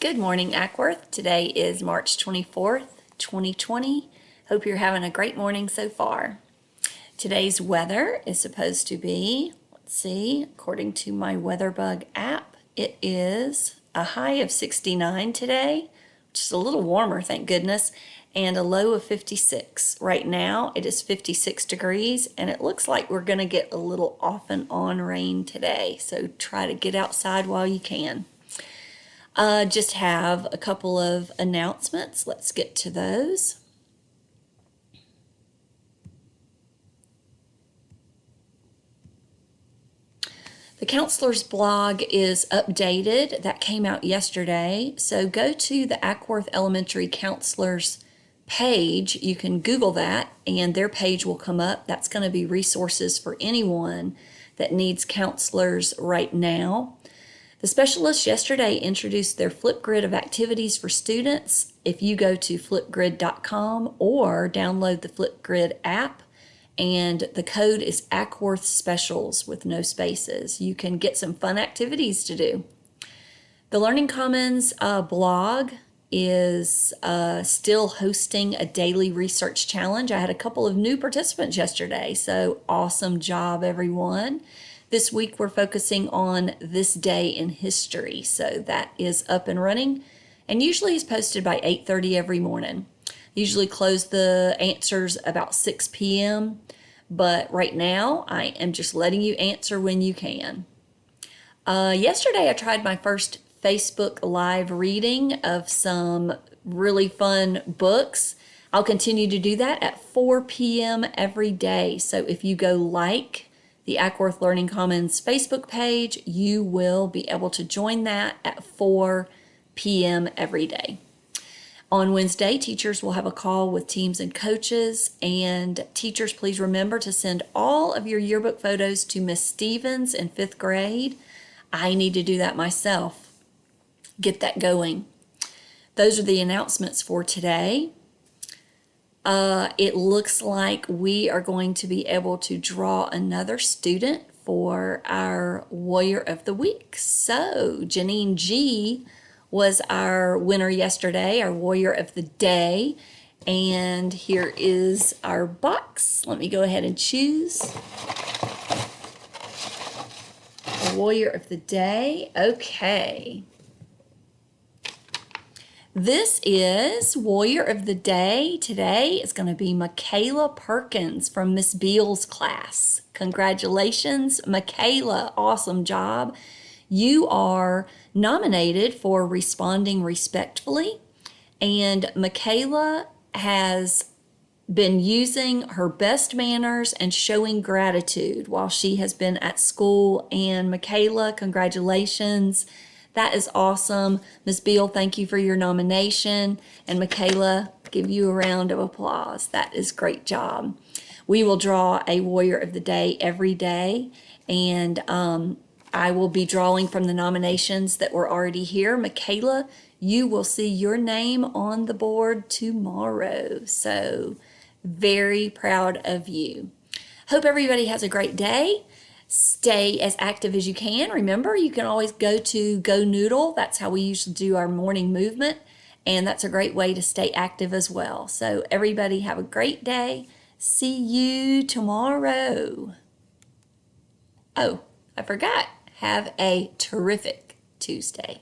Good morning, Acworth. Today is March 24th, 2020. Hope you're having a great morning so far. Today's weather is supposed to be, according to my WeatherBug app, it is a high of 69 today, which is a little warmer, thank goodness, and a low of 56. Right now, it is 56 degrees, and it looks like we're going to get a little off and on rain today, so try to get outside while you can. Just have a couple of announcements. Let's get to those. The counselor's blog is updated. That came out yesterday. So go to the Acworth Elementary Counselors page. You can Google that and their page will come up. That's going to be resources for anyone that needs counselors right now. The specialists yesterday introduced their Flipgrid of activities for students. If you go to flipgrid.com or download the Flipgrid app, and the code is Acworth Specials with no spaces, you can get some fun activities to do. The Learning Commons blog is still hosting a daily research challenge. I had a couple of new participants yesterday, so awesome job, everyone. This week we're focusing on this day in history, so that is up and running and usually is posted by 8:30 every morning. Usually close the answers about 6 p.m., but right now I am just letting you answer when you can. Yesterday I tried my first Facebook Live reading of some really fun books. I'll continue to do that at 4 p.m. every day, so if you go like the Acworth Learning Commons Facebook page, you will be able to join that at 4 p.m. every day. On Wednesday, teachers will have a call with teams and coaches, and teachers, please remember to send all of your yearbook photos to Miss Stevens in 5th grade. I need to do that myself. Get that going. Those are the announcements for today. It looks like we are going to be able to draw another student for our Warrior of the Week. So Janine G was our winner yesterday, our Warrior of the Day. And here is our box. Let me go ahead and choose a Warrior of the Day. Okay. This is Warrior of the Day. Today is going to be Michaela Perkins from Miss Beal's class. Congratulations, Michaela. Awesome job. You are nominated for responding respectfully, and Michaela has been using her best manners and showing gratitude while she has been at school. And Michaela, congratulations. That is awesome. Ms. Beal, thank you for your nomination. And Michaela, give you a round of applause. That is a great job. We will draw a Warrior of the Day every day. And I will be drawing from the nominations that were already here. Michaela, you will see your name on the board tomorrow. So very proud of you. Hope everybody has a great day. Stay as active as you can. Remember, you can always go to Go Noodle. That's how we usually do our morning movement, and that's a great way to stay active as well. So everybody have a great day. See you tomorrow. Oh, I forgot. Have a terrific Tuesday.